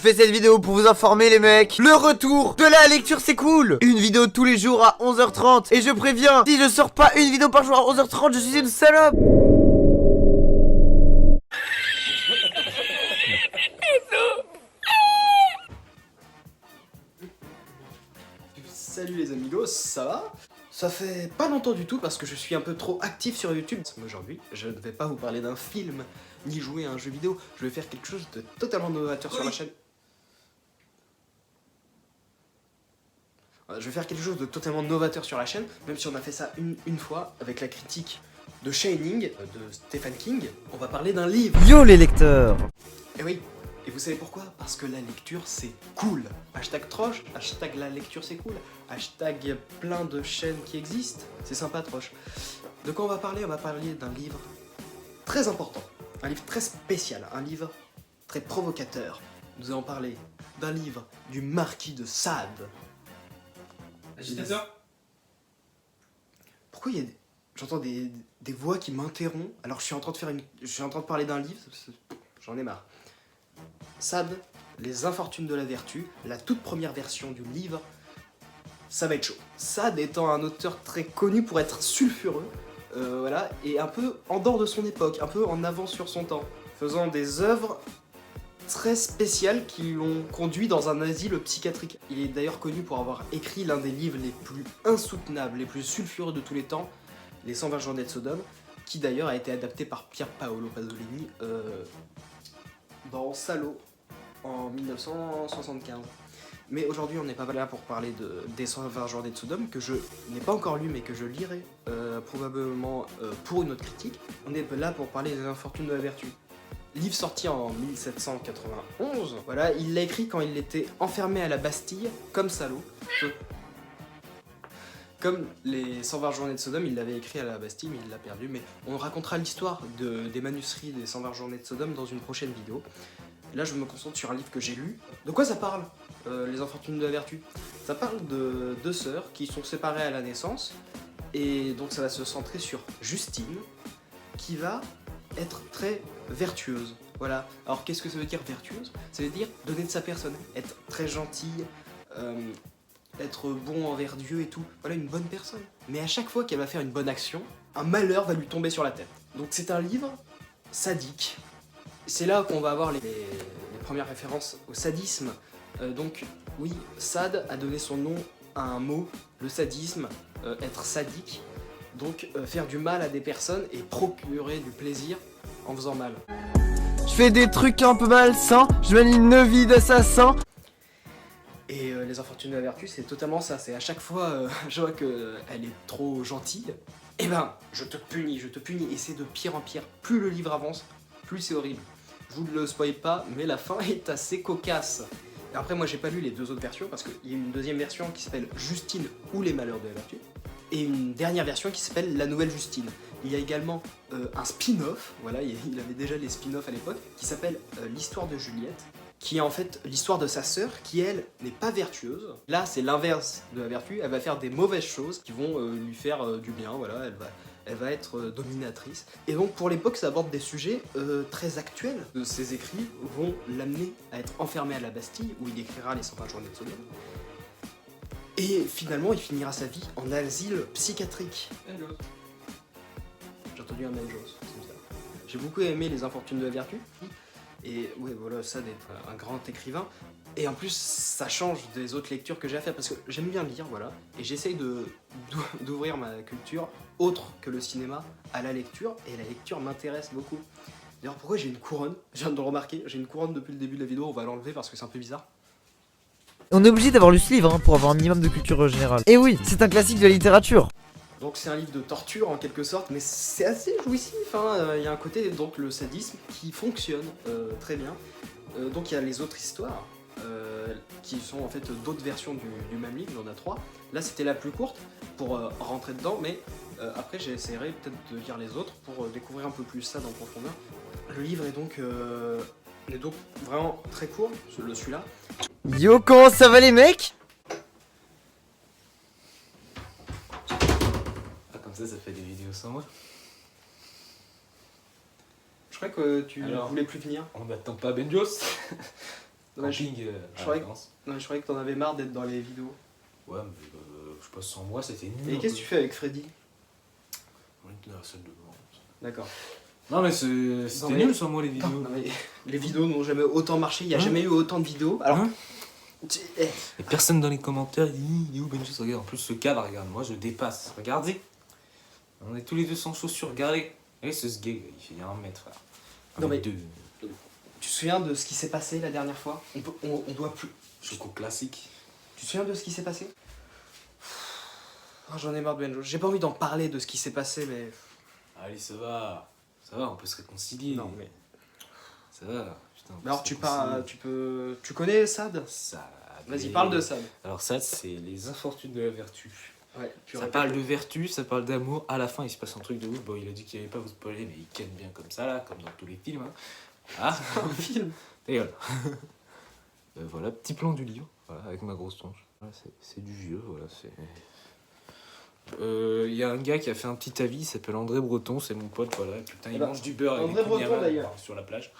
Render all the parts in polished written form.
Je fais cette vidéo pour vous informer les mecs. Le retour de la lecture c'est cool. Une vidéo tous les jours à 11h30. Et je préviens, si je sors pas une vidéo par jour à 11h30, je suis une salope. Salut les amigos, ça va? Ça fait pas longtemps du tout parce que je suis un peu trop actif sur YouTube. Aujourd'hui, je ne vais pas vous parler d'un film, ni jouer à un jeu vidéo. Je vais faire quelque chose de totalement novateur sur la chaîne. Je vais faire quelque chose de totalement novateur sur la chaîne, même si on a fait ça une fois avec la critique de Shining, de Stephen King. On va parler d'un livre. Yo les lecteurs. Et oui, et vous savez pourquoi? Parce que la lecture c'est cool. Hashtag Troche, hashtag la lecture c'est cool, hashtag plein de chaînes qui existent. C'est sympa Troche. De quoi on va parler? On va parler d'un livre très important, un livre très spécial, un livre très provocateur. Nous allons parler d'un livre du marquis de Sade. Agitateur? Pourquoi il y a j'entends des voix qui m'interrompent alors que je suis en train de faire je suis en train de parler d'un livre, j'en ai marre. Sade, Les Infortunes de la Vertu, la toute première version du livre, ça va être chaud. Sade étant un auteur très connu pour être sulfureux, voilà, et un peu en dehors de son époque, un peu en avance sur son temps, faisant des œuvres très spéciales qui l'ont conduit dans un asile psychiatrique. Il est d'ailleurs connu pour avoir écrit l'un des livres les plus insoutenables, les plus sulfureux de tous les temps, Les 120 journées de Sodome, qui d'ailleurs a été adapté par Pier Paolo Pasolini dans Salo en 1975. Mais aujourd'hui on n'est pas là pour parler des 120 journées de Sodome, que je n'ai pas encore lu mais que je lirai probablement pour une autre critique. On est là pour parler des Infortunes de la Vertu. Livre sorti en 1791, voilà, il l'a écrit quand il était enfermé à la Bastille, comme Salo. Comme les 120 journées de Sodome, il l'avait écrit à la Bastille, mais il l'a perdu. Mais on racontera l'histoire des manuscrits des 120 journées de Sodome dans une prochaine vidéo. Là, je me concentre sur un livre que j'ai lu. De quoi ça parle, Les Infortunes de la Vertu? Ça parle de deux sœurs qui sont séparées à la naissance. Et donc ça va se centrer sur Justine, qui va être très vertueuse. Voilà. Alors qu'est-ce que ça veut dire vertueuse? Ça veut dire donner de sa personne, être très gentille, être bon envers Dieu et tout. Voilà, une bonne personne. Mais à chaque fois qu'elle va faire une bonne action, un malheur va lui tomber sur la tête. Donc c'est un livre sadique. C'est là qu'on va avoir les premières références au sadisme. Donc oui, Sade a donné son nom à un mot, le sadisme, être sadique. Donc faire du mal à des personnes et procurer du plaisir en faisant mal. Je fais des trucs un peu malsains. Je mène une vie d'assassin. Et Les Infortunes de la Vertu, c'est totalement ça. C'est à chaque fois, je vois qu'elle est trop gentille, et ben, je te punis. Et c'est de pire en pire. Plus le livre avance, plus c'est horrible. Je vous le spoil pas, mais la fin est assez cocasse. Et après, moi, j'ai pas lu les deux autres versions, parce qu'il y a une deuxième version qui s'appelle Justine ou les malheurs de la vertu, et une dernière version qui s'appelle La Nouvelle Justine. Il y a également un spin-off, voilà, il avait déjà les spin-offs à l'époque, qui s'appelle L'Histoire de Juliette, qui est en fait l'histoire de sa sœur, qui elle n'est pas vertueuse. Là, c'est l'inverse de la vertu, elle va faire des mauvaises choses qui vont lui faire du bien, voilà, elle va être dominatrice. Et donc pour l'époque, ça aborde des sujets très actuels. Ses écrits vont l'amener à être enfermé à la Bastille, où il écrira les 120 journées de Sodome. Et finalement, il finira sa vie en asile psychiatrique. J'ai entendu un Menjos, c'est bizarre. J'ai beaucoup aimé Les Infortunes de la Vertu. Et ouais, voilà, ça d'être un grand écrivain. Et en plus, ça change des autres lectures que j'ai à faire, parce que j'aime bien lire, voilà. Et j'essaye d'ouvrir ma culture, autre que le cinéma, à la lecture. Et la lecture m'intéresse beaucoup. D'ailleurs, pourquoi j'ai une couronne? Je viens de le remarquer, j'ai une couronne depuis le début de la vidéo, on va l'enlever parce que c'est un peu bizarre. On est obligé d'avoir lu ce livre pour avoir un minimum de culture générale. Et oui, c'est un classique de la littérature. Donc c'est un livre de torture en quelque sorte, mais c'est assez jouissif, hein. Il y a un côté, donc le sadisme, qui fonctionne très bien. Donc il y a les autres histoires, qui sont en fait d'autres versions du même livre, il y en a 3. Là c'était la plus courte, pour rentrer dedans, mais après j'essaierai peut-être de lire les autres pour découvrir un peu plus ça en profondeur. Le livre est donc vraiment très court, celui-là. Yo, comment ça va les mecs? Comme ça fait des vidéos sans moi. Je crois que tu Alors, voulais plus venir. on n'attend pas Benjos. Ouais, camping je à croyais- la France. Non, je croyais que t'en avais marre d'être dans les vidéos. Ouais, mais je passe sans moi, c'était nul. Et qu'est-ce que tu fais avec Freddy? On était dans la salle de bain. D'accord. Non, mais c'était mais- nul sans moi les vidéos. Non, mais les vidéos n'ont jamais autant marché, il n'y a jamais eu autant de vidéos. Alors, Hein eh, Et personne dans les commentaires dit il est où Benji, regarde. En plus, ce cadre, regarde, moi je dépasse. Regardez. On est tous les deux sans chaussures, regardez. Regardez ce gay, il fait 1 mètre, frère. Non, mais- 2. tu te souviens de ce qui s'est passé la dernière fois? On doit plus. Choco classique. Tu te souviens de ce qui s'est passé? Oh, j'en ai marre de Benjo. J'ai pas envie d'en parler de ce qui s'est passé, mais. Allez, ça va, on peut se réconcilier. Non, mais. Ça va, putain. on peut Mais alors, se tu réconcilier. Tu connais Sad? Ça. Vas-y, parle de Sad. Alors, ça, c'est les infortunes de la vertu. Ouais, Ça parle de vertu, ça parle d'amour. À la fin, il se passe un truc de ouf. Bon, il a dit qu'il allait pas vous spoiler, mais il ken bien comme ça, là, comme dans tous les films. Hein. Ah, un film. et voilà. Voilà, petit plan du livre, voilà, avec ma grosse tronche. Voilà, c'est du vieux, voilà, c'est... Il y a un gars qui a fait un petit avis, il s'appelle André Breton, c'est mon pote, voilà. Putain, il bah, mange du beurre avec André des Breton, kouign-amann d'ailleurs. sur la plage.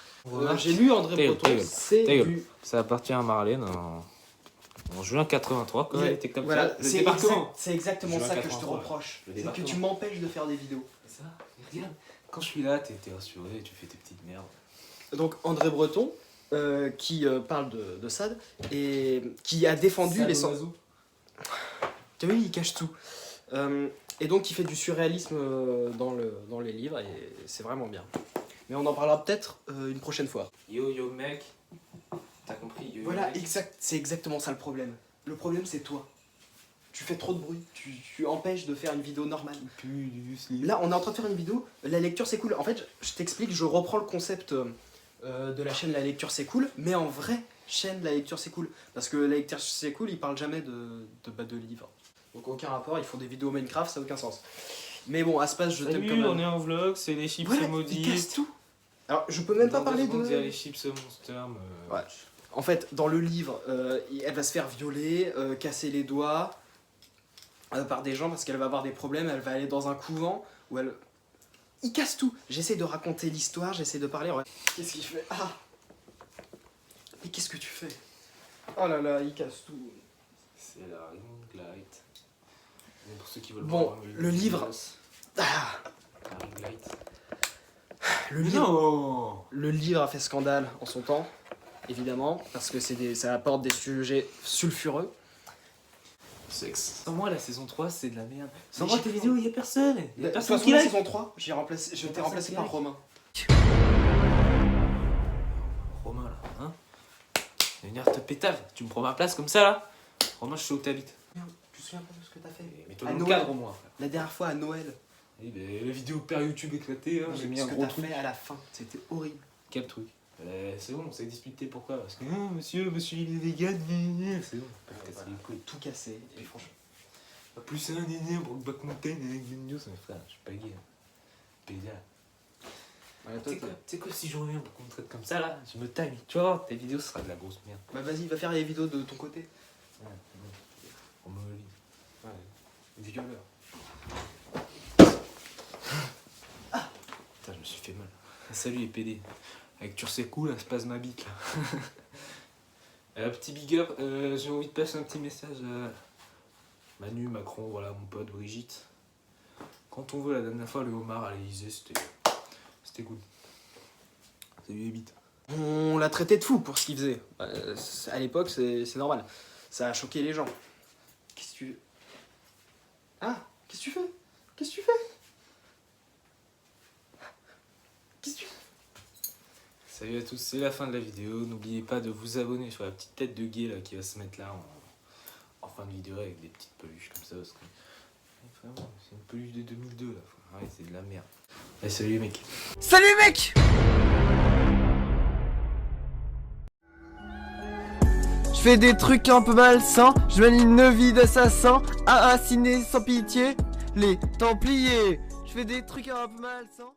J'ai lu André Ta gueule, Breton, ta gueule, c'est ta gueule. du. Ça appartient à Marlène en juin 83, quand elle était comme Voilà, ça. Le c'est débarquement. c'est exactement Juin ça que je te 83, reproche. le C'est que débarquement. tu m'empêches de faire des vidéos. C'est ça, et regarde, quand je suis là, t'es rassuré, tu fais tes petites merdes. Donc André Breton, qui parle de Sad, et qui a défendu les sans... Tu vois, il cache tout. Et donc il fait du surréalisme dans les livres, et c'est vraiment bien. Mais on en parlera peut-être une prochaine fois. Yo yo mec, t'as compris yo, yo, Voilà, mec. c'est exactement ça le problème. Le problème c'est toi. Tu fais trop de bruit, tu empêches de faire une vidéo normale. Là, on est en train de faire une vidéo, la lecture c'est cool. En fait, je t'explique, je reprends le concept de la chaîne La lecture c'est cool, mais en vraie chaîne La lecture c'est cool. Parce que La lecture c'est cool, ils parlent jamais de livres. Donc aucun rapport, ils font des vidéos Minecraft, ça n'a aucun sens. Mais bon, Aspas, je t'aime quand Salut, même. on est en vlog, c'est les chips Voilà, maudits. ils cassent tout. Alors, je peux même pas parler Il y a de... les chips monster. Ouais. En fait, dans le livre, elle va se faire violer, casser les doigts par des gens parce qu'elle va avoir des problèmes, elle va aller dans un couvent où elle... Il casse tout. J'essaie de raconter l'histoire, j'essaie de parler. Ouais. Qu'est-ce qu'il fait? Ah. Mais qu'est-ce que tu fais? Oh là là, il casse tout. C'est la ring light. Mais pour ceux qui veulent Bon, voir une le vidéo, livre... Ah. La ring light. Le livre... Non. Le livre a fait scandale en son temps, évidemment, parce que ça apporte des sujets sulfureux. Sexe. Sans moi, la saison 3, c'est de la merde. Sans Mais moi, j'ai tes pas vidéos, y'a personne. De Y'a toute personne façon, qui la like. saison 3, je t'ai remplacé par Romain. Romain, là, hein? Tu vas venir te pétave. Tu me prends ma place comme ça, là? Romain, je sais où t'habites. Tu te souviens pas de ce que t'as fait? Mets-toi À dans le Noël. cadre, au moins, frère. La dernière fois à Noël, Eh ben, la vidéo père YouTube éclatée, hein, j'ai mis ce un que gros t'as truc. fait à la fin, c'était horrible. Quel truc? C'est bon, on s'est disputé pourquoi? Parce que monsieur il est vegan, c'est bon, pas te casser les couilles. Tout cassé, et franchement. Pas plus un pour le back mountain avec des news, mais frère, je suis pas gay. Pédale. Tu sais quoi, si je reviens pour qu'on me traite comme ça là, je me taille. Tu vas voir, tes vidéos ce sera de la grosse merde. Bah vas-y, va faire les vidéos de ton côté. Ouais, on me lit. Ouais, violeur. Ah putain, je me suis fait mal. Salut les PD. Avec Tursecool, là, se passe ma bite là. Petit big up, j'ai envie de passer un petit message à Manu, Macron, voilà mon pote Brigitte. Quand on veut, la dernière fois, le homard à l'Elysée, c'était cool. Salut les bites. On l'a traité de fou pour ce qu'il faisait. À l'époque, c'est normal. Ça a choqué les gens. Qu'est-ce que tu... Ah, qu'est-ce que tu fais? Qu'est-ce que tu fais? Qu'est-ce que tu fais? Salut à tous, c'est la fin de la vidéo. N'oubliez pas de vous abonner sur la petite tête de gay là qui va se mettre là en fin de vidéo avec des petites peluches comme ça. Parce que... Vraiment, c'est une peluche de 2002 là. Ouais, c'est de la merde. Allez, salut les mecs. Salut mec! Je fais des trucs un peu malsains, je mène une vie d'assassin, assassiné sans pitié, les Templiers. Je fais des trucs un peu malsains.